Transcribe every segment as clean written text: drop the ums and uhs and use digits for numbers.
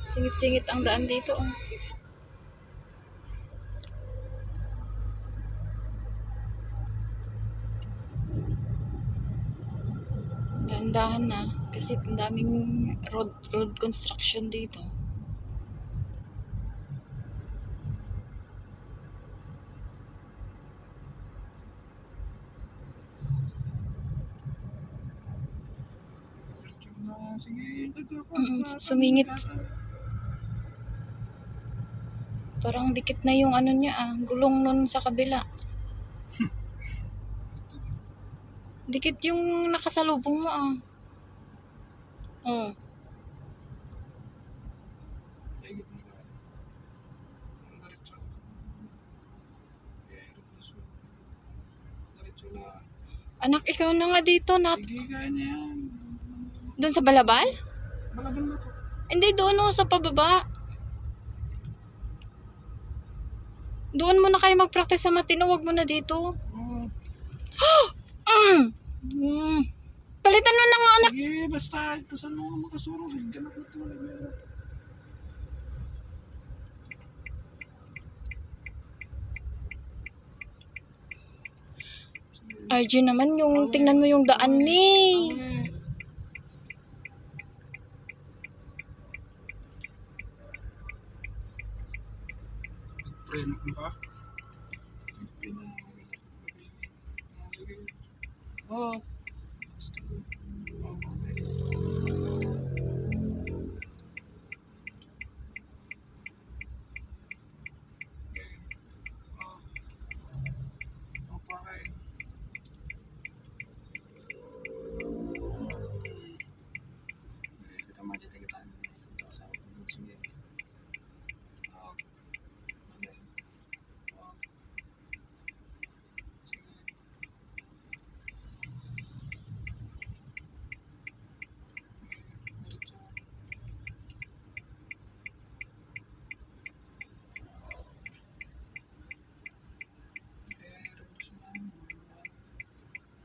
Singit-singit ang daan dito. Oh. Dahan-dahan na kasi ang daming road construction dito. Sumingit. Parang dikit na yung ano niya gulong nun sa kabila. Dikit yung nakasalubong mo Oh. Anak, ikaw na nga dito. Sige, kaya niya yan. Doon sa Balabal? Balabal na to. Hindi, doon sa pababa. Doon mo na kayo mag-practice sa matino. Huwag mo na dito. Palitan mo na nga, anak. Sige, basta. Saan mo nga makasuro? Ganap na ito. RJ naman yung tingnan mo yung daan ni. Preno mo ka? Oh.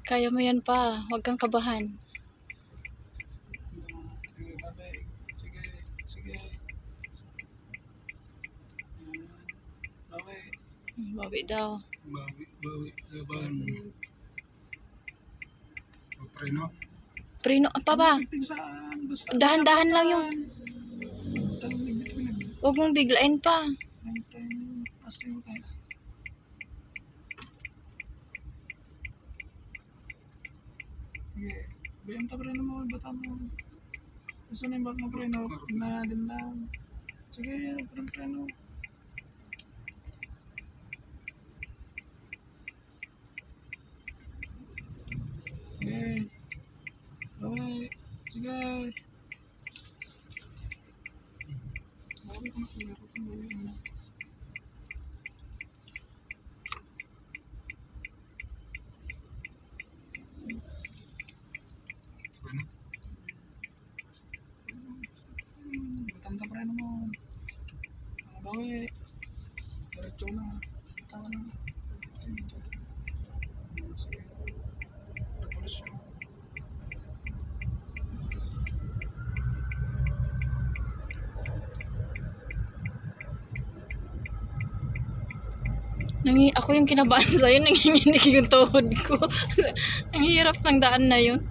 Kaya mo yan pa. Huwag kang kabahan. Sige. Bawi daw. Bawi. Laban. Preno. Preno pa ba? Dahan-dahan lang yung. Huwag mong biglain pa. Sige. Bayang ka preno mo. Bata mo. Gusto na yung bag mo preno. Na din lang. Sige. Preno. Sige. Bawi. Sige. Bawi ko na kaya. Bawi mo na. Batang ka preno mo. Bawi. Diretso na. Tawa na. Sige. Revolusyon. Ako yung kinabahan sa'yo, nanginginig yung tuhod ko. Ang hirap ng daan na yun.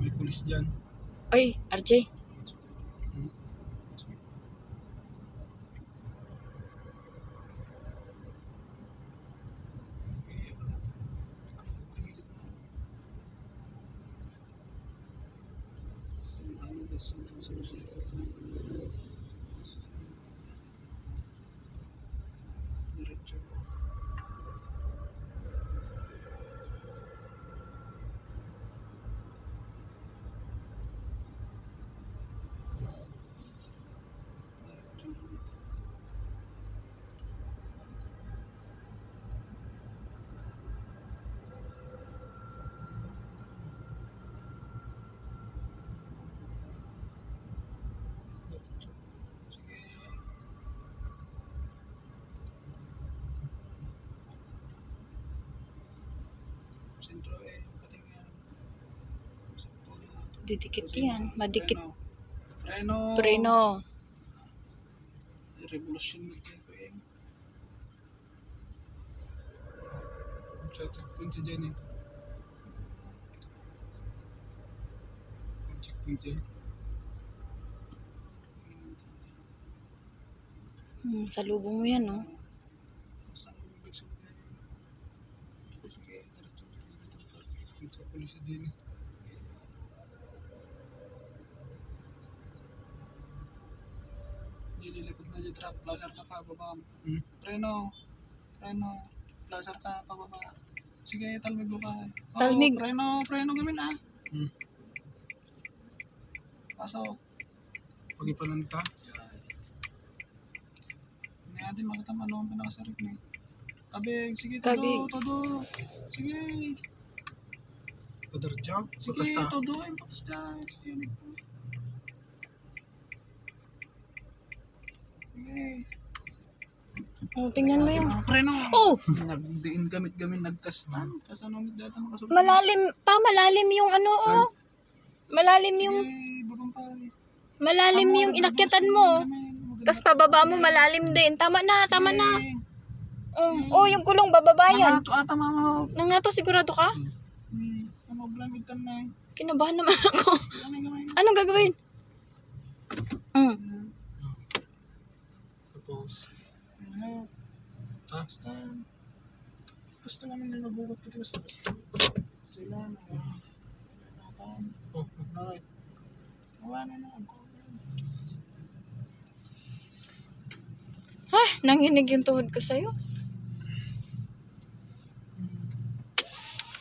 May pulis dyan. Oy, RJ. Diretso. Sentro eh. Pating yan. Sakto na. Didikit yan. Madikit. Preno. Preno. Revolution ko eh. Sa checkpoint dyan eh. Checkpoint dyan. Salubong mo yan, no? Saan mo ibig sabihin? Sige, diretso dyan. Sa pulis din eh. Nililikod na dyan trap. Placer ka pa, baba. Preno. Placer ka, pababa. Sige, talmig mo ka. Talmig. Preno gamin ah. Pasok. Pagipalanta. Hindi natin makita ano ang pinakasarik niya. Kabig, sige, Kabig. todo. Sige, Other job. sige, Basta. todo. Ay, pakasta. Unit po. Sige. Oh, tingnan mo yung... Preno. Oh! Nagdiin gamit nagkastan. Kasanong data makasulit. Malalim yung ano, oh. Malalim yung... Sige, babang pa. Malalim yung inakyatan mo. Tapos pababa mo, malalim din. Tama na. Oh, yung kulong, bababa yan. Tama mo. Nang nga to, sigurado ka? Ano, blamitan na eh. Kinabahan naman ako. Ano yung gamay? Anong gagawin? Tapos. Ano? Basta namin na nagugot ko. Basta sila na. Oh, alright. Wala na ako. Ha? Nanginig yung tuhod ko sa'yo.